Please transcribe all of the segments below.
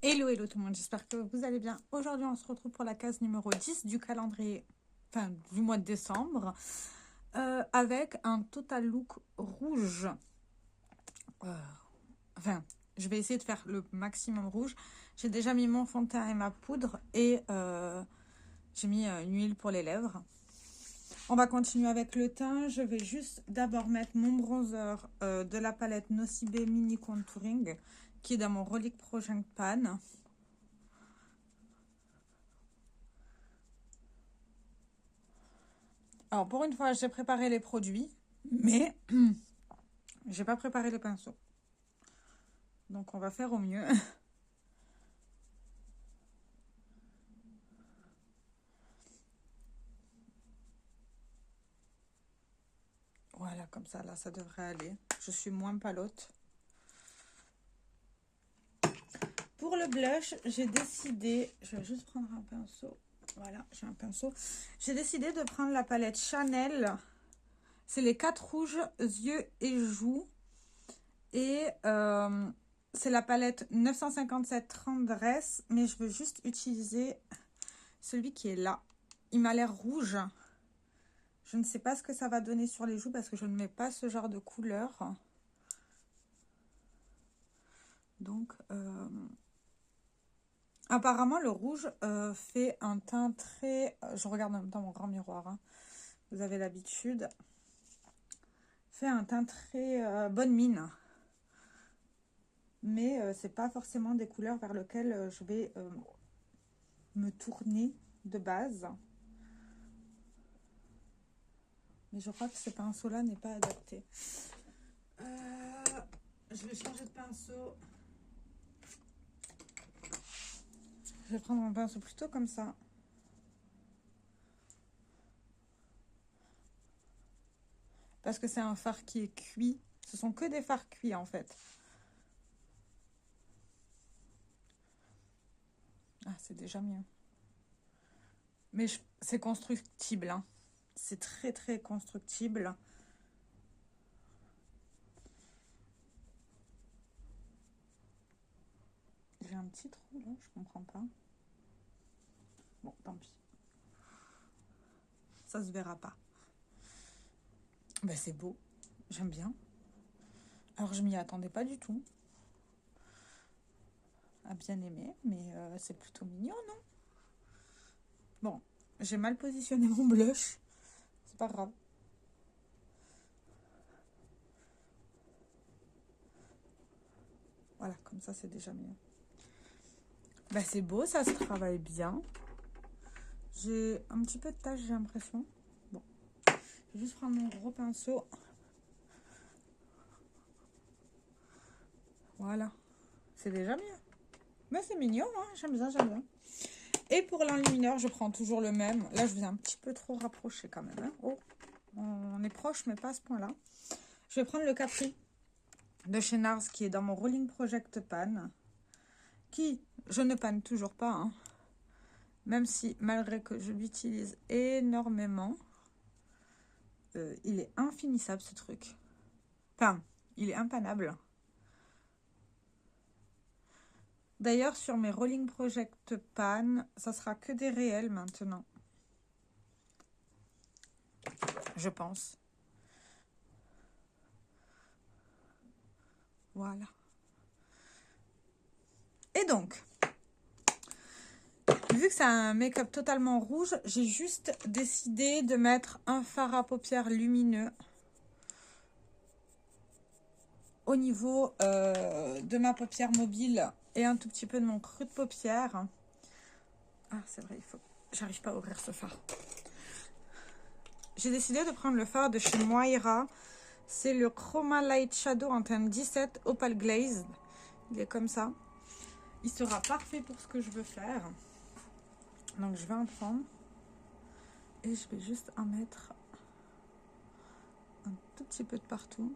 Hello, hello tout le monde, j'espère que vous allez bien. Aujourd'hui, on se retrouve pour la case numéro 10 du calendrier, enfin du mois de décembre, avec un total look rouge. Euh, enfin, je vais essayer de faire le maximum rouge. J'ai déjà mis mon fond de teint et ma poudre et j'ai mis une huile pour les lèvres. On va continuer avec le teint. Je vais juste d'abord mettre mon bronzer de la palette Nocibé Mini Contouring qui est dans mon Relic Project Pan. Alors, pour une fois, j'ai préparé les produits, mais j'ai pas préparé les pinceaux. Donc, on va faire au mieux. Voilà, comme ça, là, ça devrait aller. Je suis moins palote. Pour le blush, j'ai décidé... Je vais juste prendre un pinceau. Voilà, j'ai un pinceau. J'ai décidé de prendre la palette Chanel. C'est les 4 rouges, yeux et joues. Et c'est la palette 957 Tendresse. Mais je veux juste utiliser celui qui est là. Il m'a l'air rouge. Je ne sais pas ce que ça va donner sur les joues parce que je ne mets pas ce genre de couleur. Donc, apparemment, le rouge fait un teint très... je regarde en même temps mon grand miroir. Hein. Vous avez l'habitude. Fait un teint très bonne mine. Mais c'est pas forcément des couleurs vers lesquelles je vais me tourner de base. Mais je crois que ce pinceau-là n'est pas adapté. Je vais changer de pinceau. Je vais prendre un pinceau plutôt comme ça. Parce que c'est un fard qui est cuit. Ce sont que des fards cuits en fait. Ah, c'est déjà mieux. Mais c'est constructible. Hein. C'est très très constructible. J'ai un petit trou là, je comprends pas. Bon, tant pis. Ça se verra pas. Ben, c'est beau. J'aime bien. Alors je m'y attendais pas du tout. À bien aimer, mais c'est plutôt mignon, non? Bon, j'ai mal positionné mon blush. C'est pas grave. Voilà, comme ça c'est déjà mieux. Ben, c'est beau, ça se travaille bien. J'ai un petit peu de tache, j'ai l'impression. Bon, je vais juste prendre mon gros pinceau. Voilà, c'est déjà mieux. Mais c'est mignon, hein, j'aime bien, j'aime bien. Et pour l'enlumineur, je prends toujours le même. Là, je vous ai un petit peu trop rapproché quand même. Hein. Oh, on est proche, mais pas à ce point-là. Je vais prendre le Capri de chez NARS qui est dans mon Rolling Project Pan. Qui, je ne panne toujours pas. Hein. Même si, malgré que je l'utilise énormément, il est infinissable ce truc. Enfin, il est impannable. D'ailleurs, sur mes Rolling Project Pan, ça sera que des réels maintenant. Je pense. Voilà. Et donc, vu que c'est un make-up totalement rouge, j'ai juste décidé de mettre un fard à paupières lumineux au niveau de ma paupière mobile et un tout petit peu de mon creux de paupière. Ah, c'est vrai, il faut... J'arrive pas à ouvrir ce fard. J'ai décidé de prendre le fard de chez Moira. C'est le Chroma Light Shadow en teinte 17 Opal Glazed. Il est comme ça. Il sera parfait pour ce que je veux faire. Donc, je vais en prendre. Et je vais juste en mettre un tout petit peu de partout.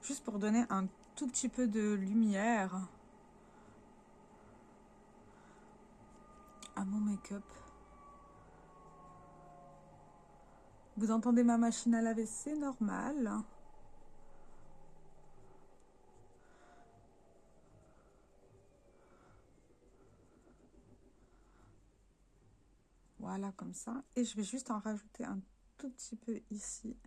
Juste pour donner un tout petit peu de lumière à mon make-up. Vous entendez ma machine à laver, c'est normal. Voilà, comme ça. Et je vais juste en rajouter un tout petit peu ici.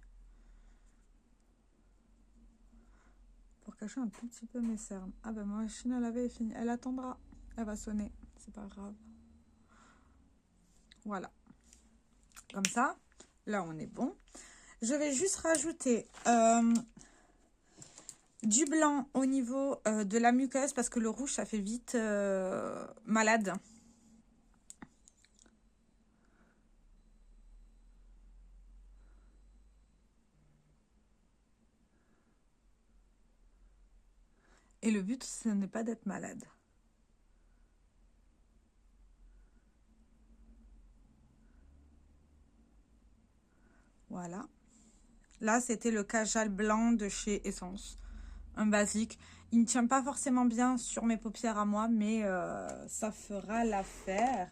Pour cacher un tout petit peu mes cernes. Ah ben ma machine à laver est finie. Elle attendra. Elle va sonner. C'est pas grave. Voilà. Comme ça. Là, on est bon. Je vais juste rajouter du blanc au niveau de la muqueuse parce que le rouge, ça fait vite malade. Et le but, ce n'est pas d'être malade. Voilà. Là, c'était le Kajal blanc de chez Essence. Un basique. Il ne tient pas forcément bien sur mes paupières à moi, mais ça fera l'affaire.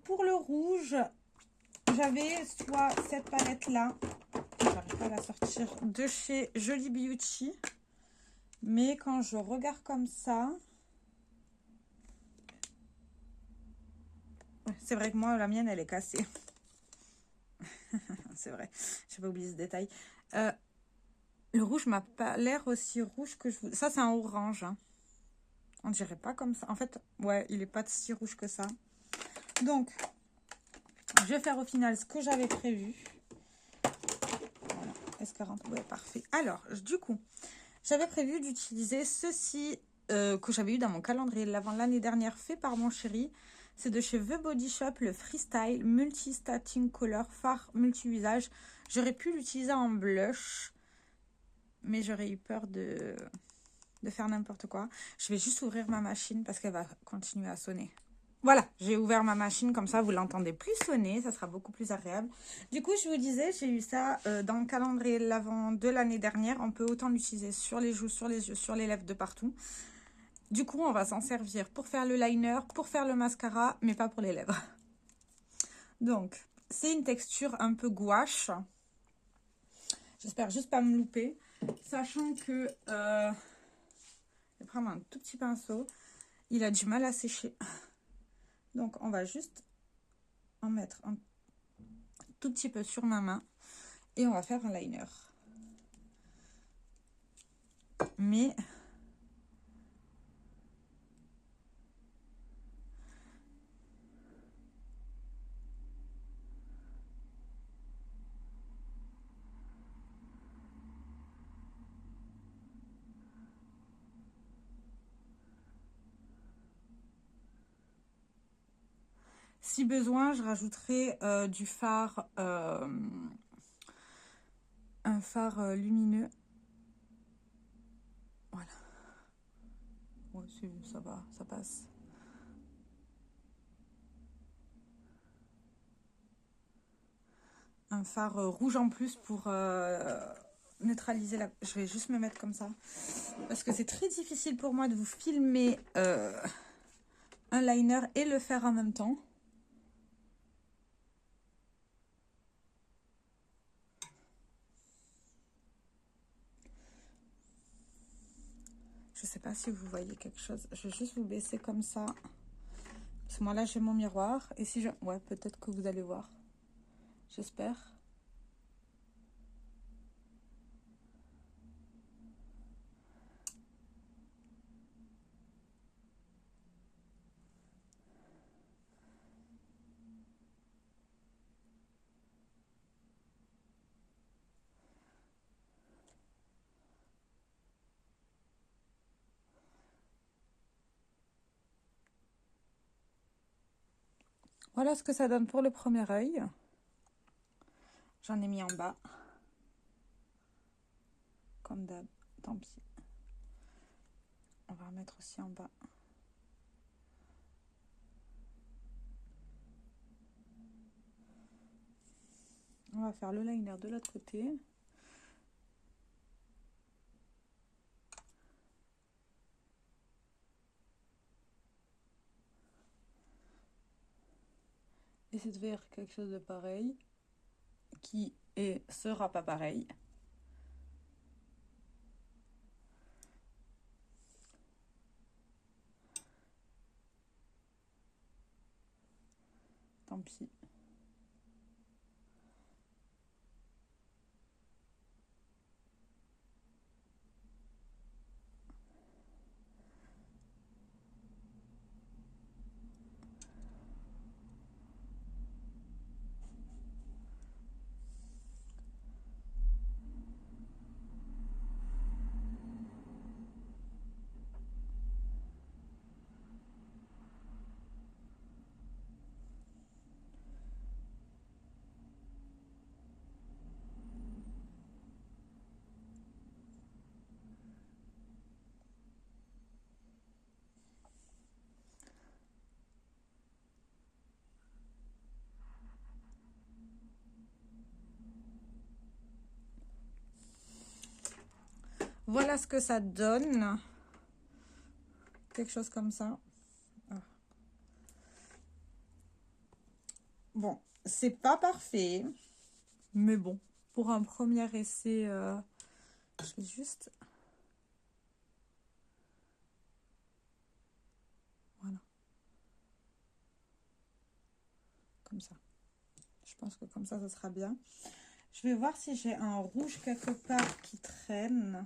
Pour le rouge, j'avais soit cette palette-là, j'arrive pas à la sortir, de chez Jolie Beauty. Mais quand je regarde comme ça, c'est vrai que moi, la mienne, elle est cassée. C'est vrai, j'ai pas oublié ce détail. Le rouge m'a pas l'air aussi rouge que je vous... Ça, c'est un orange. Hein. On dirait pas comme ça. En fait, ouais, il est pas si rouge que ça. Donc, je vais faire au final ce que j'avais prévu. Voilà, S40, ouais, parfait. Alors, du coup, j'avais prévu d'utiliser ceci que j'avais eu dans mon calendrier de l'avant l'année dernière, fait par mon chéri. C'est de chez The Body Shop, le Freestyle Multi-Stating Color Fard Multi-Visage. J'aurais pu l'utiliser en blush, mais j'aurais eu peur de faire n'importe quoi. Je vais juste ouvrir ma machine parce qu'elle va continuer à sonner. Voilà, j'ai ouvert ma machine, comme ça vous l'entendez plus sonner, ça sera beaucoup plus agréable. Du coup, je vous disais, j'ai eu ça dans le calendrier de l'avant de l'année dernière. On peut autant l'utiliser sur les joues, sur les yeux, sur les lèvres, de partout. Du coup, on va s'en servir pour faire le liner, pour faire le mascara, mais pas pour les lèvres. Donc, c'est une texture un peu gouache. J'espère juste pas me louper, sachant que je vais prendre un tout petit pinceau. Il a du mal à sécher. Donc, on va juste en mettre un tout petit peu sur ma main et on va faire un liner. Mais si besoin, je rajouterai du fard, un fard lumineux. Voilà. Ouais, ça va, ça passe. Un fard rouge en plus pour neutraliser la... Je vais juste me mettre comme ça. Parce que c'est très difficile pour moi de vous filmer un liner et le faire en même temps. Je sais pas si vous voyez quelque chose. Je vais juste vous baisser comme ça. Parce que moi là j'ai mon miroir. Et si je... Ouais, peut-être que vous allez voir. J'espère. Voilà ce que ça donne pour le premier œil. J'en ai mis en bas. Comme d'hab, tant pis. On va remettre aussi en bas. On va faire le liner de l'autre côté. Essayer de faire quelque chose de pareil. Qui sera pas pareil. tant pis. Voilà ce que ça donne. Quelque chose comme ça. Ah. Bon, c'est pas parfait. Mais bon, pour un premier essai, je vais juste... Voilà. Comme ça. Je pense que comme ça sera bien. Je vais voir si j'ai un rouge quelque part qui traîne.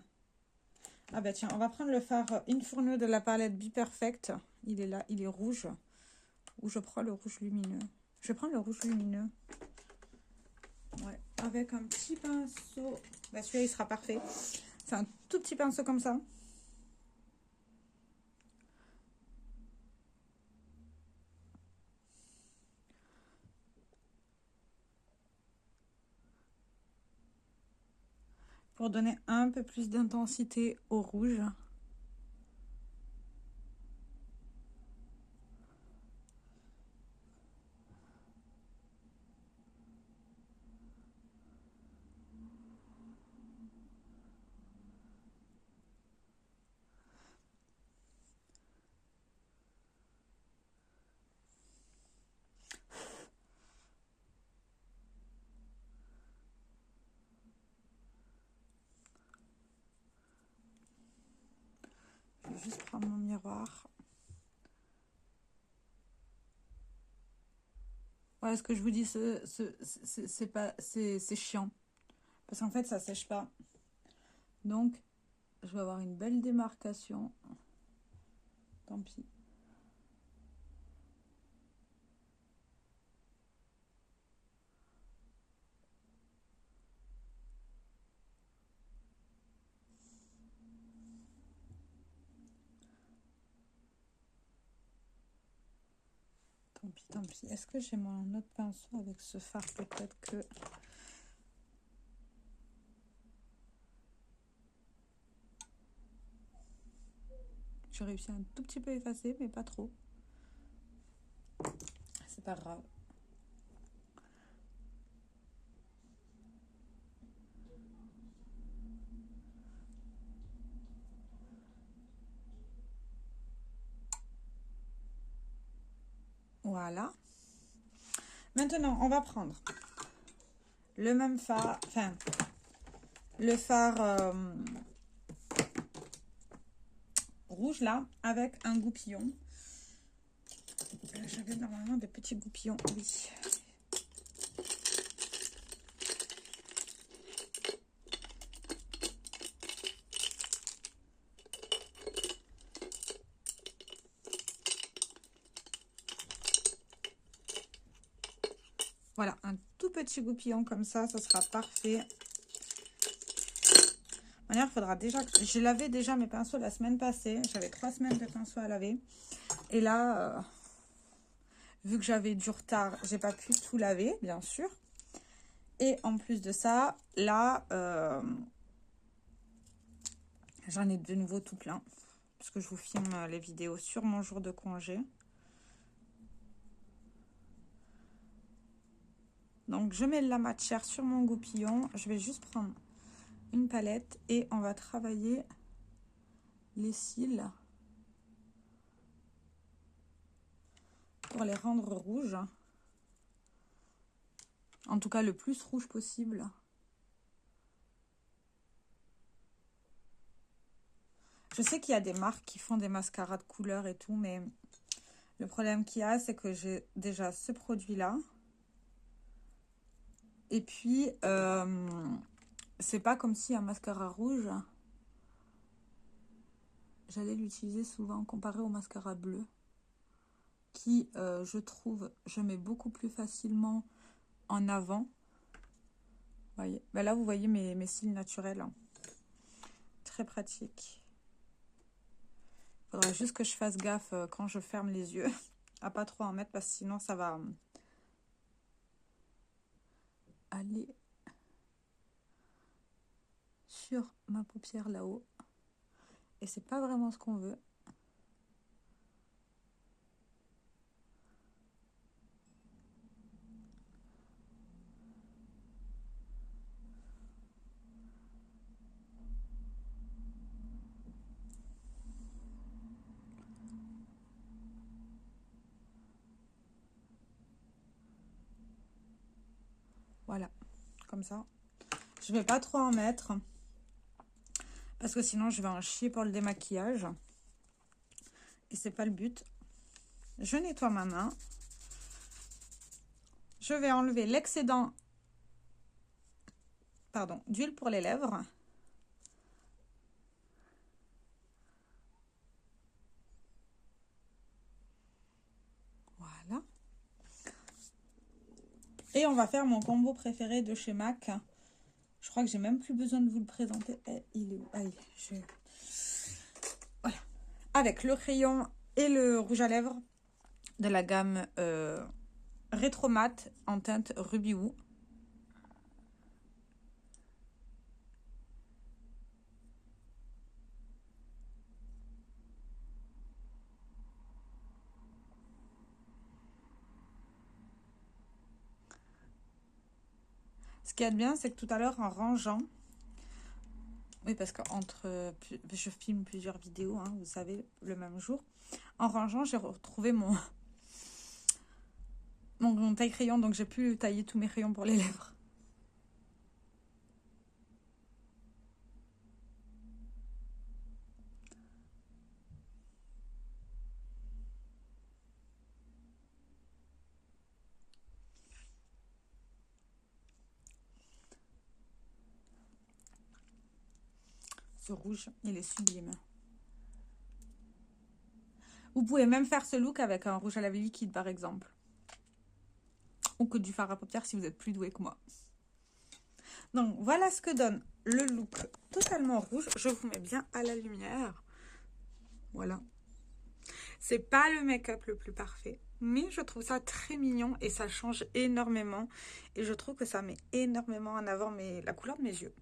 Ah bah tiens, on va prendre le fard Inferno de la palette Be Perfect. Il est là, il est rouge. Ou je prends le rouge lumineux. Je vais prendre le rouge lumineux. Ouais, avec un petit pinceau. Bah celui-là, il sera parfait. C'est un tout petit pinceau comme ça. Pour donner un peu plus d'intensité au rouge. Je vais juste prendre mon miroir. Voilà ce que je vous dis, c'est chiant. Parce qu'en fait, ça sèche pas. Donc, je vais avoir une belle démarcation. Tant pis. Tant pis, tant pis. Est-ce que j'ai mon autre pinceau avec ce fard? Peut-être que... J'ai réussi à un tout petit peu effacer, mais pas trop. C'est pas grave. Voilà. Maintenant, on va prendre le même fard, enfin, le fard rouge là, avec un goupillon. J'avais normalement des petits goupillons, oui. Voilà, un tout petit goupillon comme ça sera parfait. Manière, il faudra déjà que je lavais déjà mes pinceaux la semaine passée. J'avais 3 semaines de pinceaux à laver. Et là, vu que j'avais du retard, j'ai pas pu tout laver, bien sûr. Et en plus de ça, là, j'en ai de nouveau tout plein. Parce que je vous filme les vidéos sur mon jour de congé. Donc, je mets la matière sur mon goupillon. Je vais juste prendre une palette et on va travailler les cils pour les rendre rouges. En tout cas, le plus rouge possible. Je sais qu'il y a des marques qui font des mascaras de couleurs et tout, mais Le problème qu'il y a, c'est que j'ai déjà ce produit-là. Et puis, c'est pas comme si un mascara rouge, j'allais l'utiliser souvent comparé au mascara bleu, qui, je trouve, je mets beaucoup plus facilement en avant. Voyez. Ben là, vous voyez mes cils naturels. Hein. Très pratique. Il faudra juste que je fasse gaffe quand je ferme les yeux à pas trop en mettre parce que sinon ça va aller sur ma paupière là-haut. Et c'est pas vraiment ce qu'on veut. Voilà, comme ça. Je vais pas trop en mettre. Parce que sinon, je vais en chier pour le démaquillage. Et c'est pas le but. Je nettoie ma main. Je vais enlever l'excédent, pardon, d'huile pour les lèvres. Voilà. Et on va faire mon combo préféré de chez MAC. Je crois que j'ai même plus besoin de vous le présenter. Il est où? Allez, voilà. Avec le crayon et le rouge à lèvres de la gamme Rétro Mat en teinte Ruby Woo. Ce qui est bien, c'est que tout à l'heure, en rangeant, oui, parce qu'entre, je filme plusieurs vidéos, hein, vous savez, le même jour. En rangeant, j'ai retrouvé mon taille crayon, donc j'ai pu tailler tous mes crayons pour les lèvres. Ce rouge, il est sublime. Vous pouvez même faire ce look avec un rouge à lèvres liquide, par exemple. Ou que du fard à paupières si vous êtes plus doué que moi. Donc, voilà ce que donne le look totalement rouge. Je vous mets bien à la lumière. Voilà. C'est pas le make-up le plus parfait. Mais je trouve ça très mignon et ça change énormément. Et je trouve que ça met énormément en avant la couleur de mes yeux.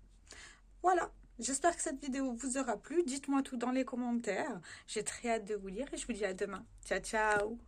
Voilà. J'espère que cette vidéo vous aura plu. Dites-moi tout dans les commentaires. J'ai très hâte de vous lire et je vous dis à demain. Ciao, ciao!